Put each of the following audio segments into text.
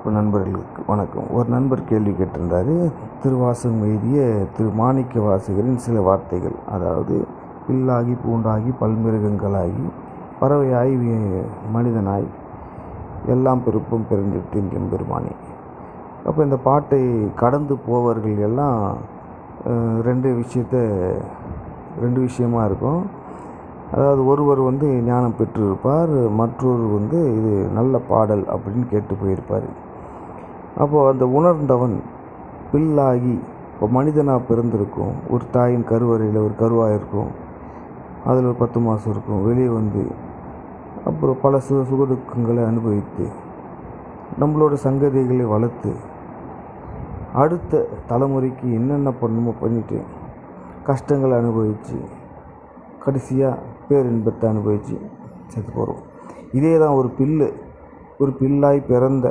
அன்பு நண்பர்களுக்கு வணக்கம். ஒரு நண்பர் கேள்வி கேட்டிருந்தார். திருவாசகம் எழுதிய திரு மாணிக்க வாசகரின் சில வார்த்தைகள், அதாவது பில்லாகி பூண்டாகி பல்மிருகங்களாகி பறவையாய் மனிதனாய் எல்லாம் பெருப்பும் பெருந்திருத்தேன் எம்பெருமானே. அப்போ இந்த பாட்டை கடந்து போவர்கள் எல்லாம் ரெண்டு விஷயமா இருக்கும். அதாவது ஒருவர் ஞானம் பெற்றிருப்பார், மற்றொரு இது நல்ல பாடல் அப்படின்னு கேட்டு போயிருப்பார். அப்போது அந்த உணர்ந்தவன் பில்லாகி, இப்போ மனிதனாக பிறந்திருக்கும், ஒரு தாயின் கருவறையில் ஒரு கருவாக இருக்கும், அதில் ஒரு 10 மாதம் இருக்கும், வெளியே அப்புறம் பல சுகதுக்கங்களை அனுபவித்து நம்மளோட சங்கதிகளை வளர்த்து அடுத்த தலைமுறைக்கு என்னென்ன பண்ணுமோ பண்ணிவிட்டு கஷ்டங்களை அனுபவித்து கடைசியாக பேரின்பத்தை அனுபவித்து செத்து போகிறோம். இதே தான் ஒரு பில்லாய் பிறந்த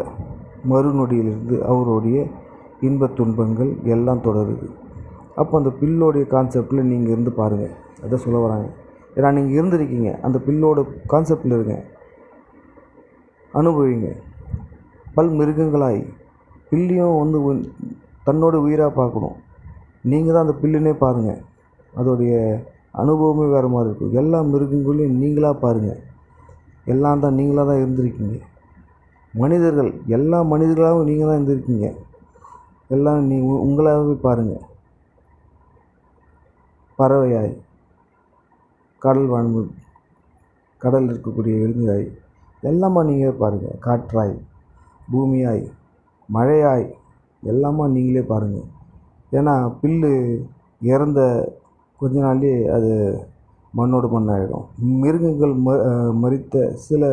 மறுநொடியிலிருந்து அவருடைய இன்பத் துன்பங்கள் எல்லாம் தொடருது. அப்போ அந்த பில்லோடைய கான்செப்டில் நீங்கள் இருந்து பாருங்கள், அதை சொல்ல வராங்க. ஏன்னா நீங்கள் இருந்திருக்கீங்க, அந்த பில்லோட கான்செப்டில் இருங்க, அனுபவிங்க. பல் மிருகங்களாய் பில்லையும் தன்னோட உயிராக பார்க்கணும். நீங்கள் தான் அந்த பில்லுன்னே பாருங்கள், அதோடைய அனுபவமே வேறு மாதிரி இருக்கும். எல்லா மிருகங்களையும் நீங்களாக பாருங்கள், எல்லாம் தான் நீங்களாக தான் இருந்திருக்கீங்க. மனிதர்கள் எல்லா மனிதர்களாகவும் நீங்கள் தான் இருந்திருக்கீங்க, எல்லாம் உங்களாகவே பாருங்கள். பறவையாய், கடல் இருக்கக்கூடிய விலங்காய் எல்லாமா நீங்கள் பாருங்கள். காற்றாய், பூமியாய், மழையாய் எல்லாமா நீங்களே பாருங்கள். ஏன்னா பில்லு இறந்த கொஞ்ச நாள்லேயே அது மண்ணோடு மண்ணாகிடும். மிருகங்கள் மரித்த சில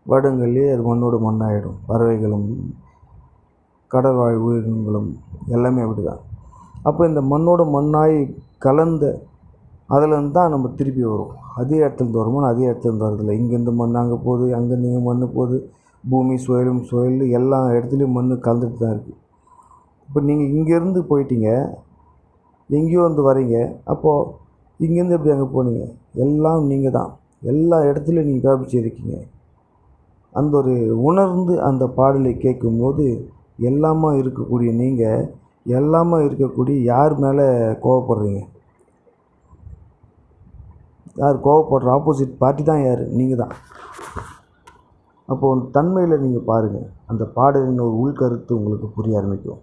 வருடங்கள்லேயே அது மண்ணோடு மண்ணாகிடும். பறவைகளும் கடல்வாழ் உயிரினங்களும் எல்லாமே அப்படி தான். அப்போ இந்த மண்ணோட மண்ணாய் கலந்த அதில் தான் நம்ம திருப்பி வரும். அதே இடத்துலேருந்து வருமோ அதே இடத்துலேருந்து வரதில்லை. இங்கேருந்து மண் அங்கே போகுது, அங்கேருந்து இங்கே மண் போகுது, பூமி சுழல் எல்லா இடத்துலையும் மண் கலந்துட்டு தான் இருக்குது. இப்போ நீங்கள் இங்கேருந்து போயிட்டீங்க, எங்கேயோ வரீங்க. அப்போது இங்கேருந்து எப்படி அங்கே போனீங்க? எல்லாம் நீங்கள் தான், எல்லா இடத்துலையும் நீங்கள் வியாபிச்சு இருக்கீங்க. அந்த ஒரு உணர்ந்து அந்த பாடலை கேட்கும்போது எல்லாமா இருக்கக்கூடிய நீங்கள் எல்லாமா இருக்கக்கூடிய யார் மேலே கோவப்படுறீங்க? யார் கோவப்படுற? ஆப்போசிட் பார்ட்டி தான் யார்? நீங்கள் தான். அப்போது தன்மையில் நீங்கள் பாருங்கள், அந்த பாடலின் ஒரு உள்கருத்து உங்களுக்கு புரிய ஆரம்பிக்கும்.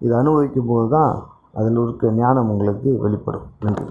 இதை அனுபவிக்கும் போது தான் அதில் இருக்க ஞானம் உங்களுக்கு வெளிப்படும். நன்றி.